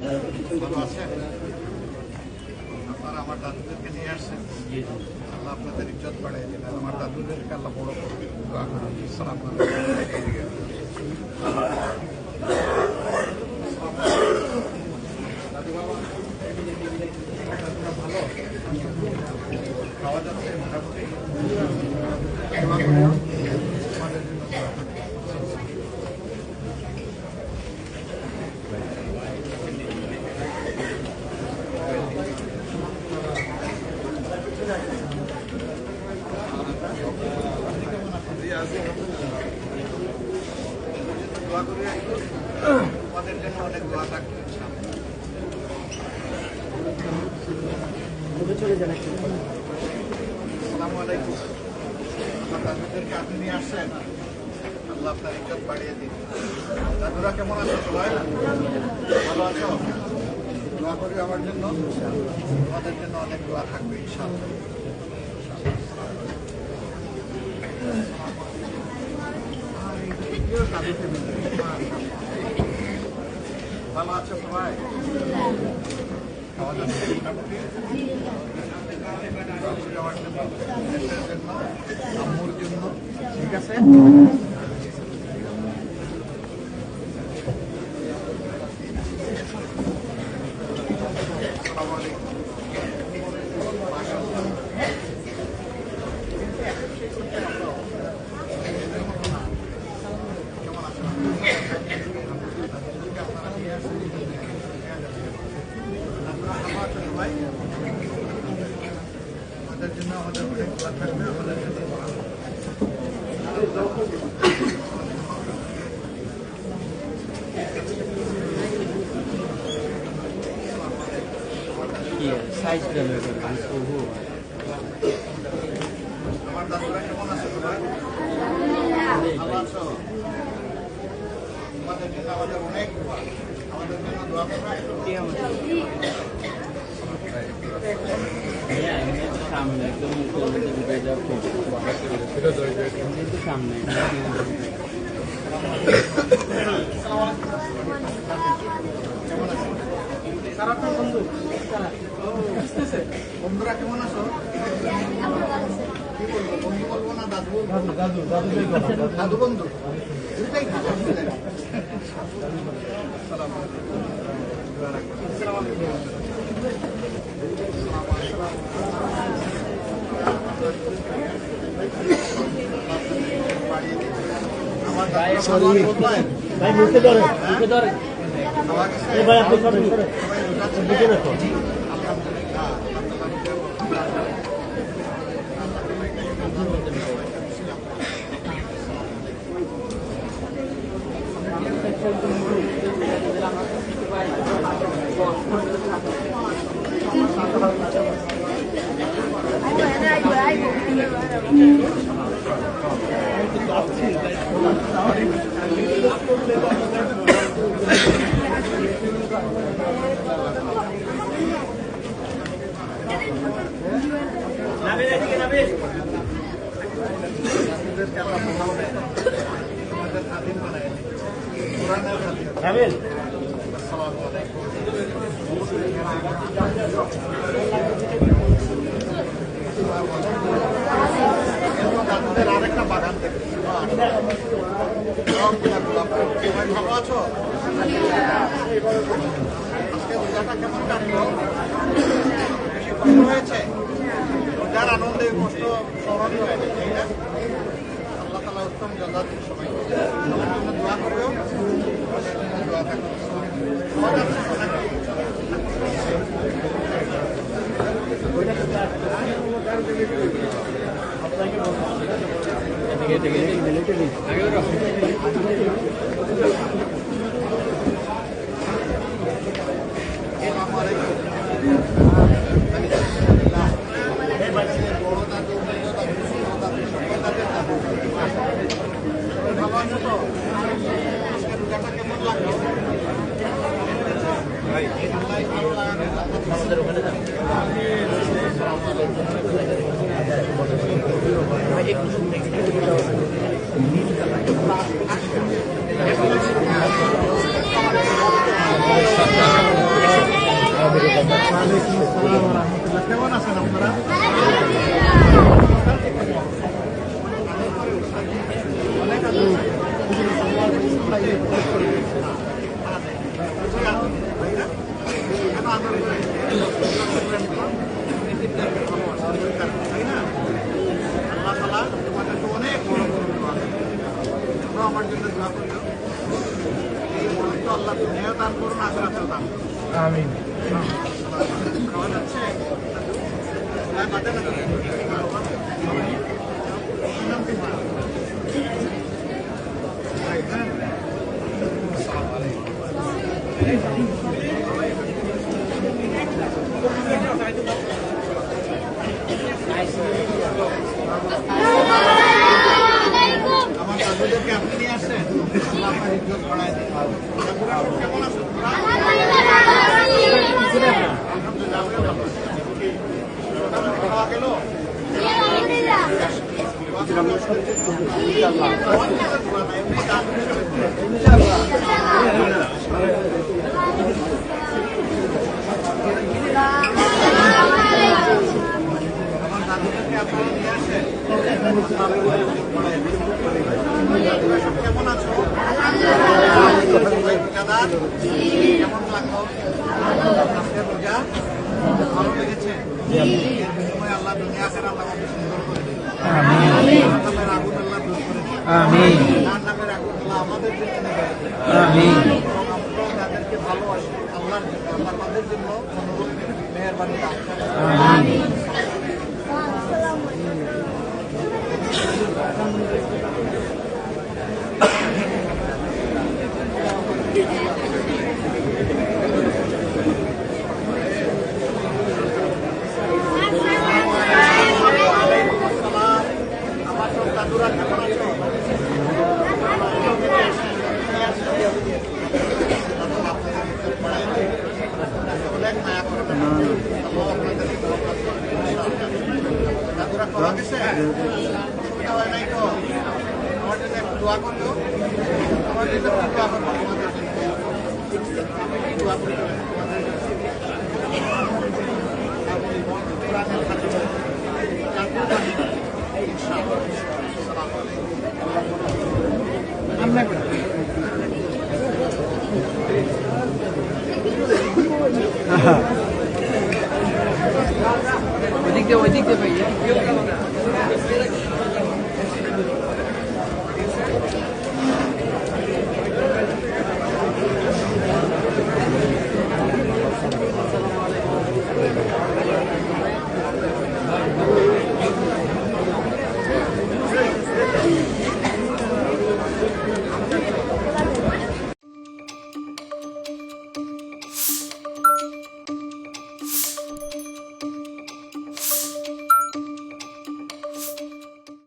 ভালো আছেন? আপনারা আমার দাদুদেরকে নিয়ে আসছেন, আল্লাহ আপনাদের ইজ্জত বাড়াই দিন। আমার দাদুদেরকে আল্লাহ বড় করবে, দোয়া করুন। আসসালামু আলাইকুম। ভালো খাওয়া যাচ্ছে মোটামুটি। দোয়া করি আমাদের জন্য অনেক দোয়া থাকবে। আসসালামু আলাইকুম। আমার দাদুদেরকে আপনি নিয়ে আসছেন, আল্লাহ আপনার ইজ্জত বাড়িয়ে দিন। দাদুরা কেমন আছো? সবাই ভালো আছো? দোয়া করি আমার জন্য, আমাদের জন্য অনেক দোয়া থাকবে ইনশাআল্লাহ। ভালো আছো সবাই? খাওয়া যাচ্ছে মোটামুটি। আমার জন্য, দেশের জন্য, আম্মুর জন্য, ঠিক আছে? আসসালামু আলাইকুম। আমাদের জন্য আমাদের অনেক দোয়া থাকবে, আমাদের জন্য আমার দাদুরা কেমন আছে? ভালো আছো? আমাদের জন্য আমাদের অনেক দোয়া, আমাদের জন্য দোয়া করবে। সামনে একদম সামনে বন্ধুরা কেমন আছো? কি বলবো, বন্ধু বলবো না দাদু? দাদু বন্ধু দুইটাই ভালো। ভাই মুখে ধরে মুখে ধরে ভাই আপনি সরেন সরেন বুঝে রাখো। আরেকটা বাগান থেকে ভালো আছো? আজকে রোজাটা কেমন কাটলো? বেশি কষ্ট হয়েছে? রোজার আনন্দে কষ্ট স্মরণীয় হয়েছে, তাই না? আল্লাহ তাআলা উত্তম জাযা দিন সবাইকে। সবার জন্য দোয়া করিও, দোয়া থাকবে। আমাদের ওখানে একটু কেমন আছেন আপনারা? অনেক আছেন। কেন আদর করে? তাই না? আল্লাহ তাআলা তোমাদেরকে অনেক বড় বড় দোয়া দেন। তোমরা আমার জন্য দোয়া করছো। এই মনোযোগ আল্লাহ দুনিয়াও দান করুন, আখিরাতেও দান করুন। আমিন। খাওয়া যাচ্ছে? হ্যাঁ, বাদে না। নাম কি? আমার দাদুদেরকে আপনি নিয়ে আসছেন, আল্লাহ আপনার ইজ্জত বাড়ায় দেন। দাদুরা কেমন আছেন তোমরা? আলহামদুলিল্লাহ, আমিও ভালো আছি। খাওয়া গেল? এমনি দান হিসেবে আমার দাদুদেরকে আপনারা নিয়ে আসেন। কেমন আছো দাদা? কেমন লাগলো আজকে রোজা? ভালো লেগেছে? এর বিনিময়ে আল্লাহ দুনিয়া আখিরাত আমাকে সুন্দর করে দিন। জাহান্নামের আগুন আল্লাহ দূর করে দিন। জাহান্নামের আগুন আল্লাহ আমাদের জন্য নিয়ে এবং আমরাও তাদেরকে ভালোবাসি আল্লাহর জন্য। আল্লাহ তাদের জন্য অনুরূপ মেহেরবানি দান করেন। আমার সব দাদুরা কেমন আছো? অনেক মায়া করে দাদুরা খাওয়া গেছে? অসুবিধা হয় নাই তো? আমার জন্য একটু দোয়া করলো। আমার জন্য একটু দোয়া করবো তোমাদের জন্য। দোয়া করতে হবে তোমাদের জন্য। কোরআনের খাতিরে জানতে ইনশাআল্লাহ। আসসালামু আলাইকুম।